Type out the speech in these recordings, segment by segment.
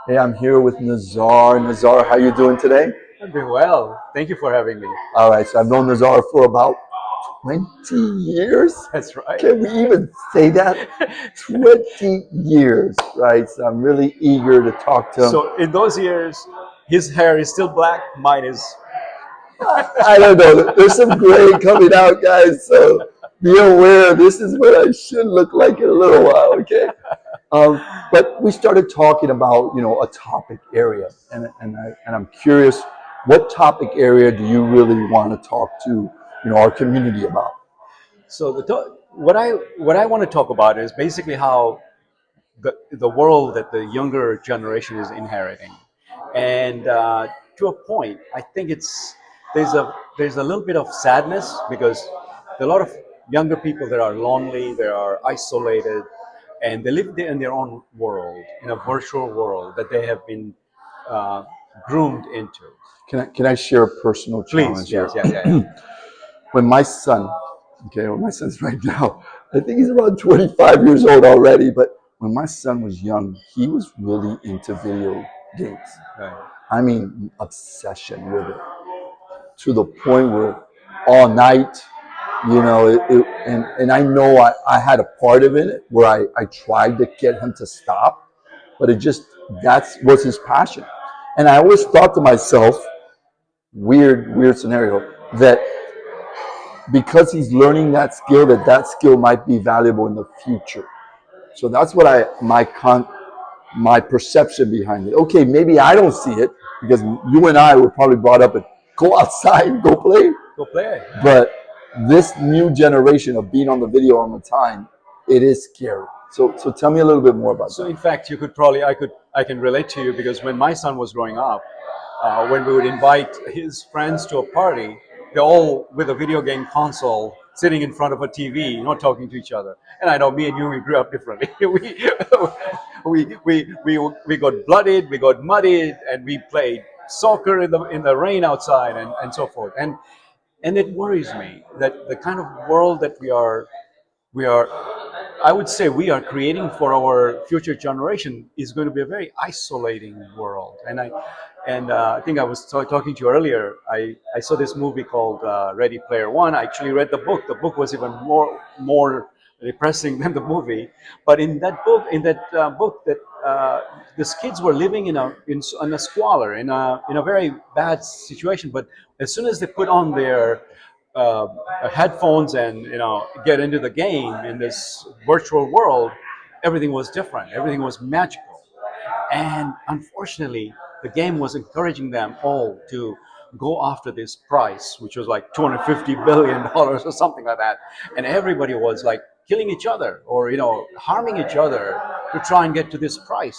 Hey, I'm here with Nizar. Nizar, how you doing today? I'm doing well. Thank you for having me. All right, so I've known Nizar for about 20 years. That's right. Can we even say that? 20 years, right? So I'm really eager to talk to him. So in those years, his hair is still black. Mine is. I don't know. There's some gray coming out, guys. So be aware. This is what I should look like in a little while. Okay. But we started talking about a topic area, and I'm curious, what topic area do you really want to talk to our community about? So what I want to talk about is basically how the world that the younger generation is inheriting, and to a point, I think there's a little bit of sadness because there are a lot of younger people that are lonely, they are isolated, and they live in their own world, in a virtual world that they have been uh, groomed into. Can I share a personal Please, challenge here? yes, yes, yeah, yeah. When my son, okay, well, my son's right now, I think he's around 25 years old already, but when my son was young, he was really into video games. Right. I mean, obsession with it to the point where all night, and I know I had a part of it where I tried to get him to stop, but it just, that's was his passion. And I always thought to myself, weird scenario, that because he's learning that skill, that skill might be valuable in the future. So that's what my perception behind it. Okay, maybe I don't see it because you and I were probably brought up and go outside, go play. Go play. But this new generation of being on the video all the time, it is scary. So tell me a little bit more about So that. in fact, I can relate to you because when my son was growing up, when we would invite his friends to a party, they're all with a video game console, sitting in front of a TV, not talking to each other. And I know me and you, we grew up differently. We got blooded, we got muddied, and we played soccer in the rain outside, and so forth. And it worries me that the kind of world that we are I would say we are creating for our future generation is going to be a very isolating world. And I think I was talking to you earlier. I saw this movie called Ready Player One. I actually read the book. The book was even more depressing than the movie. But in that book, that these kids were living in a squalor, in a very bad situation. But as soon as they put on their uh, headphones and get into the game in this virtual world, everything was different, everything was magical. And unfortunately, the game was encouraging them all to go after this prize, which was like $250 billion or something like that. And everybody was like killing each other or harming each other to try and get to this prize.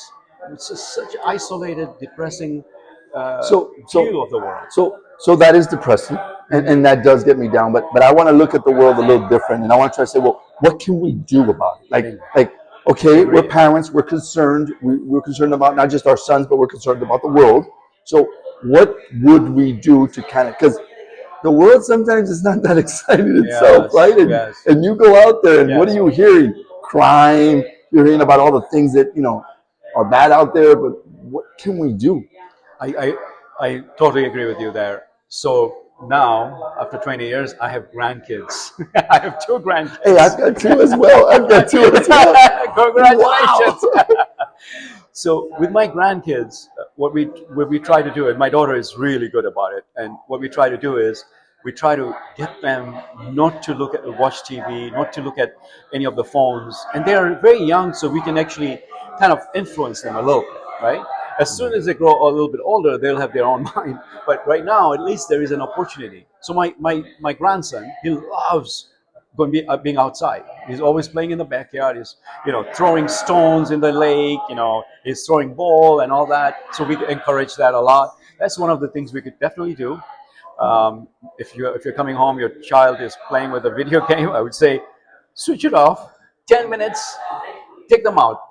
It's just such an isolated, depressing So view so of the world. so that is depressing, and that does get me down. But I want to look at the world a little different, and I want to try to say, well, what can we do about it? Like okay, we're Agree. parents, we're concerned, we're concerned about not just our sons, but we're concerned about the world. So what would we do to kind of, because the world sometimes is not that exciting itself, Yes, right? yes, And you go out there, and what are yes. you hearing? Crime. You're hearing about all the things that are bad out there. But what can we do? I totally agree with you there. So now, after 20 years, I have grandkids. I have two Hey, grandkids. I've got two as well. I've got two as well. Congratulations. Wow. So with my grandkids, what we try to do, and my daughter is really good about it, and what we try to do is we try to get them not to watch TV, not to look at any of the phones, and they are very young, so we can actually kind of influence them a little bit, right? As soon as they grow a little bit older, they'll have their own mind. But right now, at least there is an opportunity. So my grandson, he loves being outside. He's always playing in the backyard. He's throwing stones in the lake. He's throwing ball and all that. So we encourage that a lot. That's one of the things we could definitely do. If you're coming home, your child is playing with a video game, I would say switch it off. 10 minutes, take them out.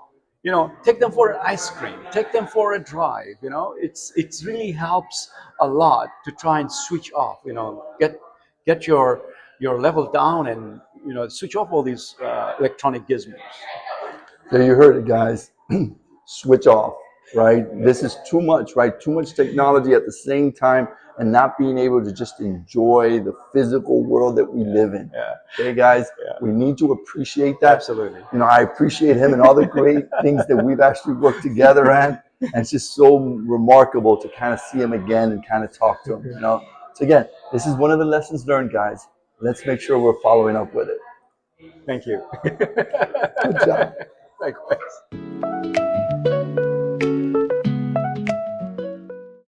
Take them for an ice cream. Take them for a drive. It's really helps a lot to try and switch off. Get your level down and switch off all these electronic gizmos. There you heard it, guys. Switch off. right? This is too much, right? Too much technology at the same time and not being able to just enjoy the physical world that we live in. Yeah. Okay, guys, Yeah. we need to appreciate that. Absolutely. You know, I appreciate him and all the great things that we've actually worked together on. And it's just so remarkable to kind of see him again and kind of talk to him, you know? So again, this is one of the lessons learned, guys. Let's make sure we're following up with it. Thank you. Good job. Likewise.